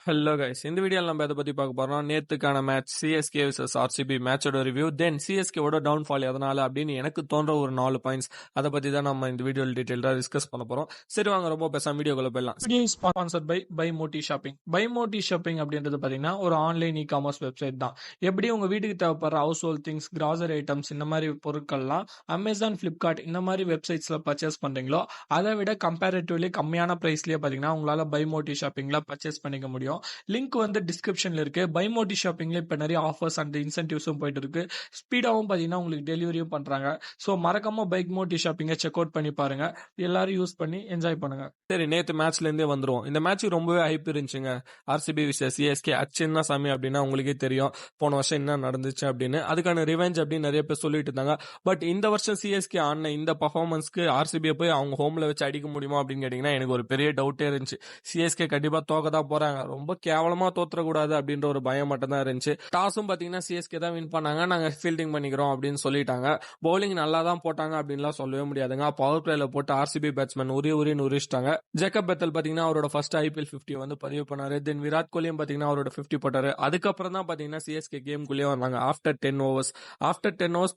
Hello guys, இந்த வீடியோவில் நம்ம எதை பற்றி பார்க்க போறோம். நேத்துக்கான மேட்ச் சிஎஸ்கே vs ஆர்சிபி மேட்சோட ரிவ்யூ, தென் சிஎஸ்கேவோட டவுன்ஃபால் எதனால அப்படின்னு எனக்கு தோன்ற ஒரு 4 பாயிண்ட்ஸ், அதை பற்றி தான் நம்ம இந்த வீடியோவில் டீட்டெயிலாக டிஸ்கஸ் பண்ண போகிறோம். சரி வாங்க, ரொம்ப பேசாம வீடியோக்குள்ள போயிடலாம். வீடியோ ஸ்பான்சர்ட் பை பைமோட்டி ஷாப்பிங். பைமோட்டி ஷாப்பிங் அப்படின்றது பார்த்தீங்கன்னா ஒரு ஆன்லைன் இ காமர்ஸ் வெப்சைட் தான். எப்படி உங்கள் வீட்டுக்கு தேவைப்படுற house hold things, grocery items, இந்த மாதிரி பொருட்கள்லாம் அமேசான், ஃப்ளிப்கார்ட் இந்த மாதிரி வெப்சைட்ஸில் பர்ச்சேஸ் பண்ணுறீங்களோ அதை விட கம்பேரிட்டிவ்லி கம்மியான ப்ரைஸ்லேயே பார்த்தீங்கன்னா உங்களால் பைமோட்டி ஷாப்பிங்கில் பர்ச்சேஸ் பண்ணிக்க முடியும். லிங்க் வந்து டிஸ்கிரிப்ஷன்ல இருக்கு. பைமோட்டி ஷாப்பிங்ல இப்ப நிறைய ஆஃபர்ஸ் அண்ட் இன்சென்டிவ்ஸும் போயிட்டு இருக்கு. ஸ்பீடாவும் பாத்தீங்கன்னா உங்களுக்கு டெலிவரியும் பண்றாங்க. ஸோ மறக்காம பைமோட்டி ஷாப்பிங்கை செக் அவுட் பண்ணி பாருங்க. எல்லாரும் யூஸ் பண்ணி என்ஜாய் பண்ணுங்க. சரி, நேற்று மேட்ச்ல இருந்தே வந்துருவோம். இந்த மேட்ச் ரொம்பவே ஹைப் இருந்துச்சுங்க. ஆர்சிபி விசஸ் சிஎஸ்கே அச்சின்னா சாமி அப்படின்னா உங்களுக்கே தெரியும் போன வருஷம் என்ன நடந்துச்சு அப்படின்னு. அதுக்கான ரிவெஞ்ச் அப்படின்னு நிறைய பேர் சொல்லிட்டு இருந்தாங்க. பட் இந்த வருஷம் சிஎஸ்கே ஆன இந்த பர்ஃபார்மன்ஸ்க்கு ஆர்சிபியை போய் அவங்க ஹோம்ல வச்சு அடிக்க முடியுமா அப்படின்னு கேட்டீங்கன்னா எனக்கு ஒரு பெரிய டவுட்டே இருந்துச்சு. சிஎஸ்கே கண்டிப்பா தோக்க தான் போறாங்க, ரொம்ப கேவலமா தோற்றக்கூடாது அப்படின்ற ஒரு பயம் மட்டும் தான் இருந்துச்சு. டாஸும் பாத்தீங்கன்னா சிஎஸ்கே தான் வின் பண்ணாங்க, நாங்க ஃபீல்டிங் பண்ணிக்கிறோம் அப்படின்னு சொல்லிட்டாங்க. பவுலிங் நல்லா தான் போட்டாங்க அப்படின்லாம் சொல்லவே முடியாதுங்க. பவர் பிளேல போட்டு ஆர்சிபி பேட்ஸ்மேன் உரின்னு உரிச்சிட்டாங்க. ஜேக்கப் பெத்தல் பாத்தீங்கன்னா அவரோட ஃபர்ஸ்ட் ஐபிஎல் 50 வந்து பதிவு பண்ணாரு. தென் விராட் கோலியும் பாத்தீங்கன்னா அவரோட 50 போட்டாரு. அதுக்கப்புறம் தான் பாத்தீங்கன்னா சிஎஸ்கே கேம்குள்ளேயே வந்தாங்க. ஆஃப்டர் 10 ஓவர்ஸ்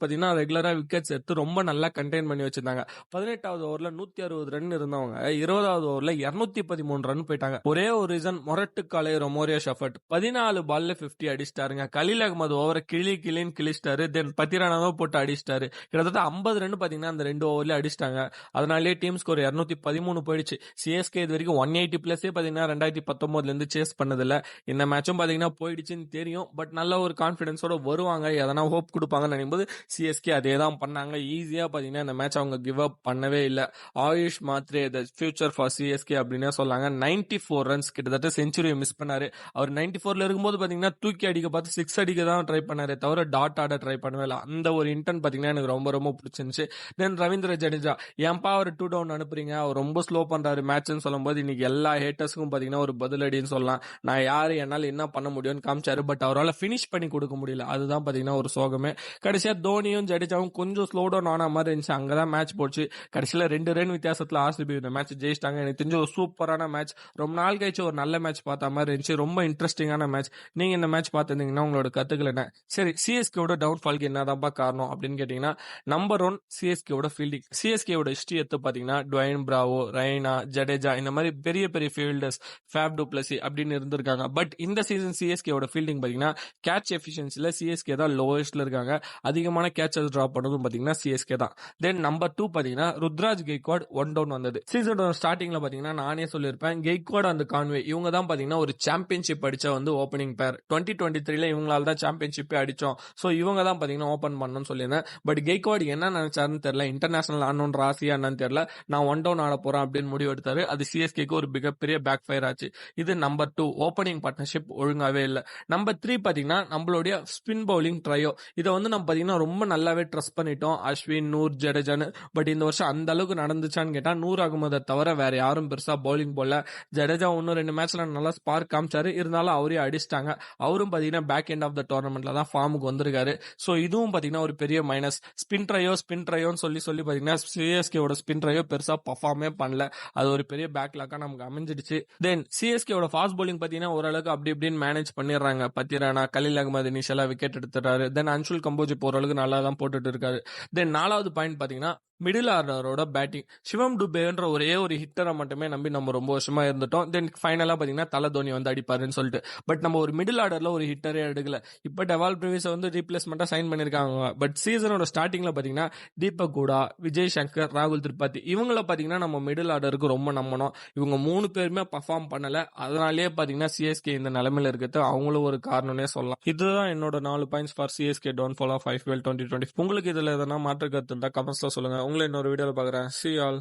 பாத்தீங்கன்னா ரெகுலரா விக்கெட்ஸ் எடுத்து ரொம்ப நல்லா கண்டெயின் பண்ணி வச்சிருந்தாங்க. 18வது ஓவர்ல 160 ரன் இருந்தவங்க 20வது ஓவர்ல 213 ரன் போயிட்டாங்க. ஒரே ஒரு ரீசன், மொரட்டு காலை ரொமோரியா ஷஃபர்ட் 14 பால்ல 50 அடிச்சிட்டாருங்க. கலீல் அகமது ஓவரை கிளின்னு கிழிச்சிட்டாரு. தென் பத்திரானாவை போட்டு அடிச்சிட்டாரு. கிட்டத்தட்ட 50 ரன் பாத்தீங்கன்னா அந்த 2 ஓவர்ல அடிச்சிட்டாங்க. அதனாலேயே டீம் ஸ்கோர் 213 போயிடுச்சு. சிஎஸ்கே இது வரைக்கும் 180 பிளஸே பாத்தீங்கன்னா 2019 இருந்து சேஸ் பண்ணதில்ல. இந்த மேட்சும் பாத்தீங்கன்னா போயிடுச்சுன்னு தெரியும். பட் நல்ல ஒரு கான்பிடன்ஸோட வருவாங்க, எதனா ஹோப் கொடுப்பாங்கன்னு நினைக்கும்போது சிஎஸ்கே அதே தான் பண்ணாங்க. ஈஸியா பாத்தீங்கன்னா இந்த மேட்ச் அவங்க கிவ் அப் பண்ணவே இல்லை. AYUSH Mhatre the future for CSK அப்படின்னு சொல்லாங்க. 94 ரன்ஸ், கிட்டத்தட்ட செஞ்சுரியை மிஸ் பண்ணாரு. அவர் 94ல இருக்கும்போது பாத்தீங்கன்னா தூக்கி அடிக்க பார்த்து 6 அடிக்க தான் ட்ரை பண்ணாரு, தவிர டாட் ஆட ட்ரை பண்ணவே இல்லை. அந்த ஒரு இன்டென்ட் பாத்தீங்கன்னா எனக்கு ரொம்ப ரொம்ப பிடிச்சிருந்துச்சு. தென் ரவீந்திர ஜடேஜா, ஏன்பா அவர் 2 டவுன் அனுப்புறீங்க, அவர் ரொம்ப ஸ்லோ பண்றாரு மேட்ச்னு சொல்லும்போது இன்னைக்கு எல்லா ஹேட்டர்ஸுக்கும் பாத்தீங்கன்னா ஒரு பதிலடின்னு சொல்லலாம். நான் யாரு, என்னால் என்ன பண்ண முடியும்னு காமிச்சாரு. பட் அவரால் பினிஷ் பண்ணி கொடுக்க முடியல. அதுதான் பாத்தீங்கன்னா ஒரு சோகமே. கடைசியா தோனியும் ஜடேஜாவும் கொஞ்சம் ஸ்லோ டவுன் ஆன மாதிரி இருந்துச்சு. அங்கதான் மேட்ச் போச்சு. கடைசியில 2 ரன் வித்தியாசத்துல ஆர்சிபி இந்த மேட்ச் ஜெயிச்சிட்டாங்க. எனக்கு தெரிஞ்ச ஒரு சூப்பரான மேட்ச், ரொம்ப நாள் கழிச்சு ஒரு நல்ல மேட்ச் பார்த்த மாதிரி இருந்துச்சு. ரொம்ப இன்ட்ரெஸ்டிங்கான மேட்ச். நீங்க இந்த மேட்ச் பார்த்திருந்தீங்கன்னா உங்களோட கருத்துக்கள் என்ன? சரி, சிஎஸ்கேவோட டவுன்ஃபால்க்கு என்னதான்ப்பா காரணம் அப்படின்னு கேட்டீங்கன்னா, நம்பர் 1 சிஎஸ்கேவோட ஃபீல்டிங். சிஎஸ்கேவோட ஹிஸ்டரி எடுத்து பாத்தீங்கன்னா டுவைன் பிராவோ, ரெய்னா, ஜடேஜா இந்த மாதிரி பெரிய பெரிய ஃபீல்டர்ஸ், ஃபேப் டு பிளஸி அப்படின்னு இருந்திருக்காங்க. பட் இந்த சீசன் சிஎஸ்கேவோட ஃபீல்டிங் பாத்தீங்கன்னா கேட்ச் எஃபிஷியன்சில சிஎஸ்கே தான் லோவஸ்ட்ல இருக்காங்க. அதிகமான கேட்சஸ் டிராப் பண்ணதும் பாத்தீங்கன்னா சிஎஸ்கே தான். தென் நம்பர் 2 பாத்தீங்கன்னா ருத்ராஜ் கெய்க்வாட் 1 டவுன் வந்தது. சீசனோட ஸ்டார்டிங்ல பாத்தீங்கன்னா நானே சொல்லியிருப்பேன், கெய்க்வாட் அந்த கான்வே இவங்க தான் பாத்தீங்கன்னா ஒரு சாம்பியன்ஷிப் அடிச்ச வந்து ஓப்பனிங் பேர். 2023ல இவங்களால தான் சாம்பியன்ஷிப்பே அடிச்சோம். ஸோ இவங்க தான் பாத்தீங்கன்னா ஓப்பன் பண்ணணும்னு சொல்லியிருந்தேன். பட் கெய்க்வாட் என்ன நினைச்சாருன்னு தெரியல, இன்டர்நேஷனல் ஆடணுன்ற ஆசையா என்னன்னு தெரியல, நான் 1 டவுன் ஆட போறேன் அப்படின்னு முடிவு எடுத்தாரு. அது சிஎஸ்கேக்கு ஒரு மிகப்பெரிய பேக் ஃபயர் ஆச்சு. இது நம்பர் 2, ஓப்பனிங் பார்ட்னர்ஷிப் ஒழுங்காவே இல்லை. நம்பர் 3 பாத்தீங்கன்னா நம்மளுடைய ஸ்பின் பவுலிங் ட்ரையோ. இதை வந்து நம்ம பாத்தீங்கன்னா ரொம்ப நல்லாவே ட்ரஸ்ட் பண்ணிட்டோம், அஸ்வின், நூர், ஜடேஜான்னு. பட் இந்த வருஷம் அந்த அளவுக்கு நடந்துச்சான்னு கேட்டா நூர் அகமதை தவிர வேற யாரும் பெருசா பவுலிங் போடல. ஜடேஜா இன்னும் 2 மேட்ச்ல நல்லா ஸ்பார்க் காமிச்சாரு, இருந்தாலும் அவரே அடிச்சிட்டாங்க. அவரும் பாத்தீங்கன்னா பேக் எண்ட் ஆஃப் த டோர்னமெண்ட்ல தான் ஃபார்முக்கு வந்திருக்காரு. ஸோ இதுவும் பாத்தீங்கன்னா ஒரு பெரிய மைனஸ். ஸ்பின் ட்ரையோன்னு சொல்லி பாத்தீங்கன்னா சிஎஸ்கேவோட ஸ்பின் ட்ரையோ பெருசா பர்ஃபார்மே பண்ணல. அது ஒரு பெரிய பேக்லாக்கா நமக்கு அமைஞ்சிடுச்சு. தென் சிஎஸ்கேவோட ஃபாஸ்ட் பவுலிங் பாத்தீங்கன்னா ஓரளவுக்கு அப்படி இப்படின்னு மேனேஜ் பண்ணிடுறாங்க. பத்திரானா, கலீல் அகமது இனிஷியலா விக்கெட் எடுத்துறாரு. தென் அன்சுல் கம்போஜ் இப்போ ஓரளவுக்கு நல்லா தான் போட்டுட்டு இருக்காரு. தென் 4வது பாயிண்ட் பாத்தீங்கன்னா மிடில் ஆர்டரோட பேட்டிங். சிவம் டுபேன்ற ஒரே ஒரு ஹிட்டரை மட்டுமே நம்பி நம்ம ரொம்ப வருஷமா இருந்துட்டோம். தென் ஃபைனலா பாத்தீங்கன்னா தலை தோனி வந்து அடிப்பாருன்னு சொல்லிட்டு. பட் நம்ம ஒரு மிடில் ஆர்டர்ல ஒரு ஹிட்டரே எடுக்கல. இப்ப டெவால் பிரவிஸை வந்து ரீப்ளேஸ்மெண்டா சைன் பண்ணிருக்காங்க. பட் சீசனோட ஸ்டார்டிங்ல பாத்தீங்கன்னா தீபக் கூடா, விஜய் சங்கர், ராகுல் திரிபாதி இவங்கள பாத்தீங்கன்னா நம்ம மிடில் ஆர்டருக்கு ரொம்ப நம்பணும். இவங்க 3 பேருமே பர்ஃபார்ம் பண்ணல. அதனாலேயே பாத்தீங்கன்னா சிஎஸ்கே இந்த நிலைமையில இருக்கிறது அவங்களும் ஒரு காரணம்னே சொல்லலாம். இதுதான் என்னோட 4 points for CSK downfall of IPL 2020. உங்களுக்கு இதுல எதனா மாற்று கருத்து இருந்தா கமெண்ட்ஸ்ல சொல்லுங்க. உங்களை இன்னொரு வீடியோல பாக்குறேன். See you all.